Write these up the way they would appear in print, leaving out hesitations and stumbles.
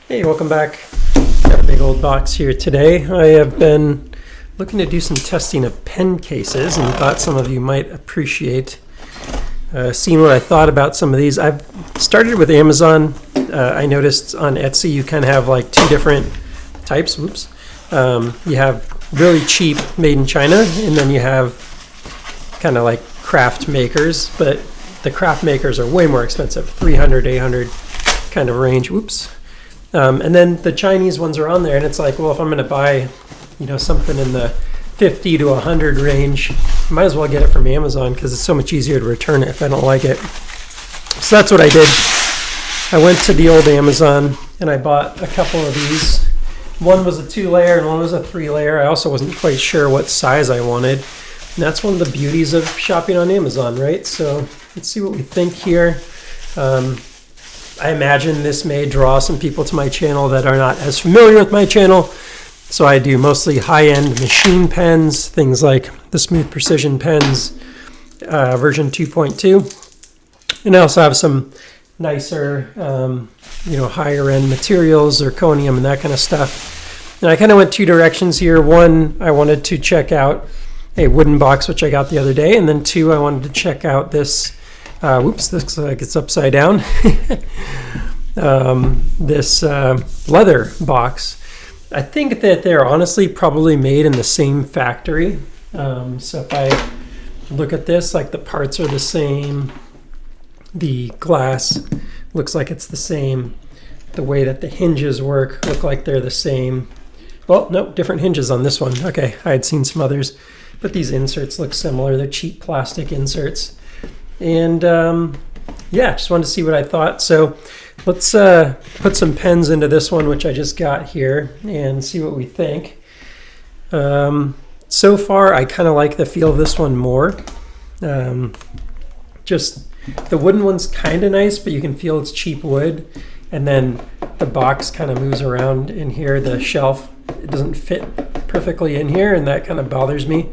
Hey, welcome back. Got a big old box here today. I have been looking to do some testing of pen cases and thought some of you might appreciate seeing what I thought about some of these. I've started with Amazon. I noticed on Etsy you kind of have like two different types. You have really cheap made in China, and then you have kind of like craft makers, but the craft makers are way more expensive, 300, 800 kind of range. And then the Chinese ones are on there, and it's like, well, if I'm going to buy, something in the 50 to 100 range, I might as well get it from Amazon because it's so much easier to return it if I don't like it. So that's what I did. I went to the old Amazon and I bought a couple of these. One was a 2-layer and one was a 3-layer. I also wasn't quite sure what size I wanted. And that's one of the beauties of shopping on Amazon, right? So let's see what we think here. I imagine this may draw some people to my channel that are not as familiar with my channel. So I do mostly high-end machine pens, things like the Smooth Precision pens, version 2.2. And I also have some nicer, higher-end materials, zirconium and that kind of stuff. And I kind of went two directions here. One, I wanted to check out a wooden box, which I got the other day. And then two, I wanted to check out this this looks like it's upside down. This leather box. I think that they're honestly probably made in the same factory. So if I look at this, like the parts are the same. The glass looks like it's the same. The way that the hinges work look like they're the same. Well, no, different hinges on this one. Okay, I had seen some others, but these inserts look similar. They're cheap plastic inserts. And just wanted to see what I thought. So let's put some pens into this one, which I just got here, and see what we think. So far, I kind of like the feel of this one more. Just the wooden one's kind of nice, but you can feel it's cheap wood. And then the box kind of moves around in here. The shelf, it doesn't fit perfectly in here, and that kind of bothers me.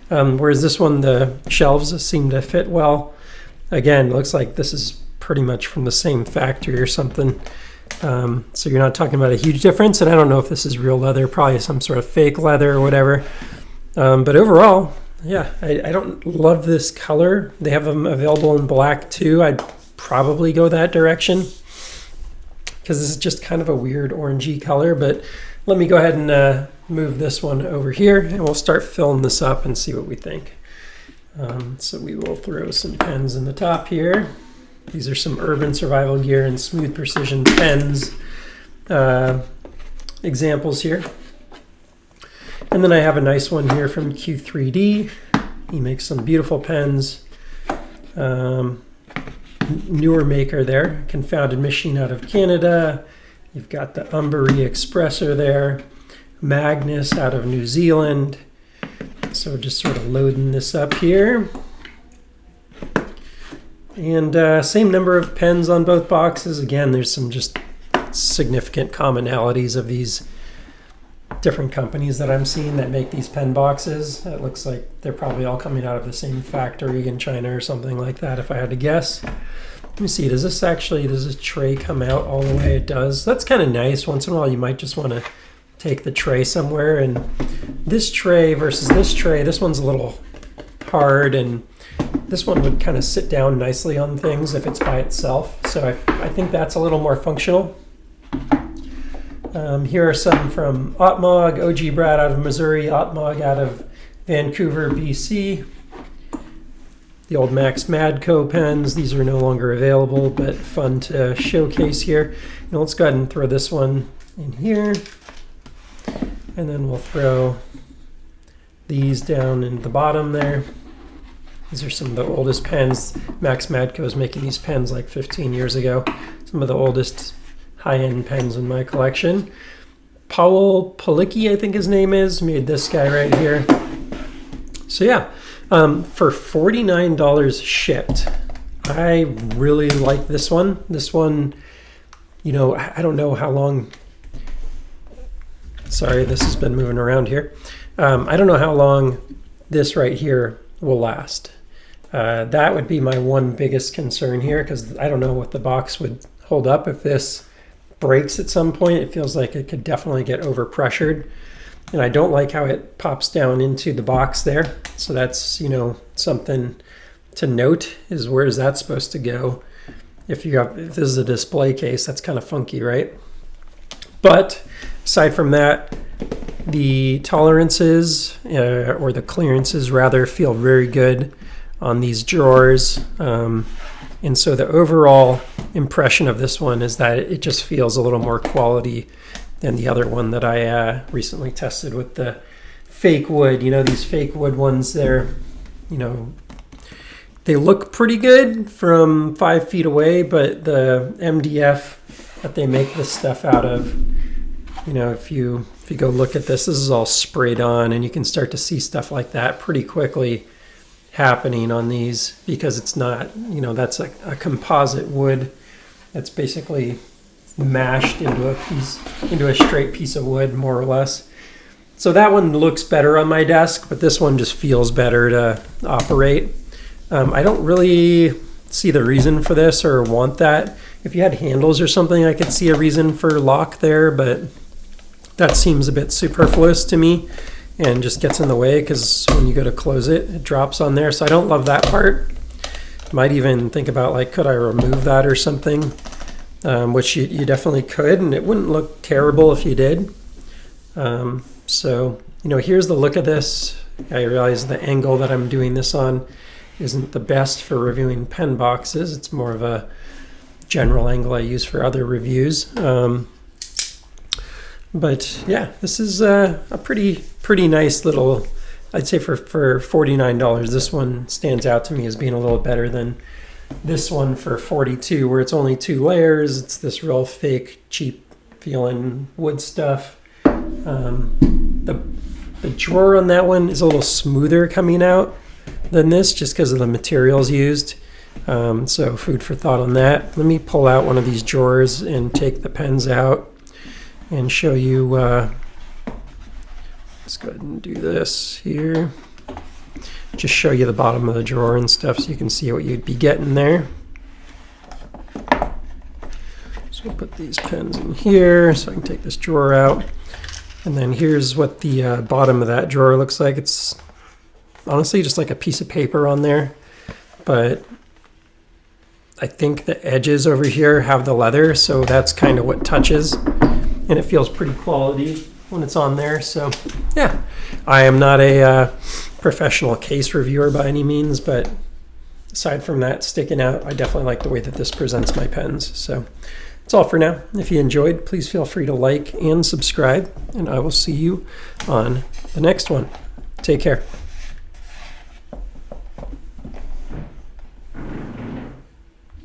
Whereas this one, the shelves seem to fit well. Again, looks like this is pretty much from the same factory or something. So you're not talking about a huge difference. And I don't know if this is real leather, probably some sort of fake leather or whatever. But overall, yeah, I don't love this color. They have them available in black too. I'd probably go that direction because this is just kind of a weird orangey color. But let me go ahead and move this one over here and we'll start filling this up and see what we think. So we will throw some pens in the top here. These are some Urban Survival Gear and Smooth Precision pens examples here. And then I have a nice one here from Q3D. He makes some beautiful pens. Newer maker there, Confounded Machine out of Canada. You've got the Umbery Expressor there. Magnus out of New Zealand. So just sort of loading this up here. And same number of pens on both boxes. Again, there's some just significant commonalities of these different companies that I'm seeing that make these pen boxes. It looks like they're probably all coming out of the same factory in China or something like that, if I had to guess. Let me see, does this tray come out all the way? It does. That's kind of nice. Once in a while you might just want to take the tray somewhere, and this tray versus this tray, this one's a little hard, and this one would kind of sit down nicely on things if it's by itself. So I think that's a little more functional. Here are some from Otmog, OG Brad out of Missouri, Otmog out of Vancouver, BC. The old Max Madco pens, these are no longer available, but fun to showcase here. Now let's go ahead and throw this one in here. And then we'll throw these down in the bottom there. These are some of the oldest pens. Max Madco is making these pens like 15 years ago. Some of the oldest high-end pens in my collection. Powell Palicki, I think his name is, made this guy right here. So yeah, for $49 shipped, I really like this one. This one, I don't know how long. Sorry, this has been moving around here. I don't know how long this right here will last. That would be my one biggest concern here, because I don't know what the box would hold up if this breaks at some point. It feels like it could definitely get overpressured. And I don't like how it pops down into the box there. So that's, something to note, is where is that supposed to go? If this is a display case, that's kind of funky, right? But aside from that, the tolerances, or the clearances rather, feel very good on these drawers. And so the overall impression of this one is that it just feels a little more quality than the other one that I recently tested with the fake wood. These fake wood ones, they look pretty good from 5 feet away, but the MDF that they make this stuff out of, if you go look at this is all sprayed on, and you can start to see stuff like that pretty quickly happening on these, because it's not, that's a composite wood that's basically mashed into a straight piece of wood, more or less. So that one looks better on my desk, but this one just feels better to operate. I don't really see the reason for this or want that. If you had handles or something, I could see a reason for lock there, but that seems a bit superfluous to me and just gets in the way, because when you go to close it, it drops on there. So I don't love that part. Might even think about, like, could I remove that or something? Which you definitely could, and it wouldn't look terrible if you did. So, here's the look of this. I realize the angle that I'm doing this on isn't the best for reviewing pen boxes. It's more of a general angle I use for other reviews. But yeah, this is a pretty nice little, I'd say for $49, this one stands out to me as being a little better than this one for $42, where it's only 2 layers. It's this real fake, cheap feeling wood stuff. The drawer on that one is a little smoother coming out than this, just because of the materials used. So food for thought on that. Let me pull out one of these drawers and take the pens out and show you. Let's go ahead and do this here. Just show you the bottom of the drawer and stuff so you can see what you'd be getting there. So we'll put these pens in here so I can take this drawer out. And then here's what the bottom of that drawer looks like. It's honestly just like a piece of paper on there, but I think the edges over here have the leather, so that's kind of what touches, and it feels pretty quality when it's on there. So yeah, I am not a professional case reviewer by any means, but aside from that sticking out, I definitely like the way that this presents my pens. So that's all for now. If you enjoyed, please feel free to like and subscribe, and I will see you on the next one. Take care.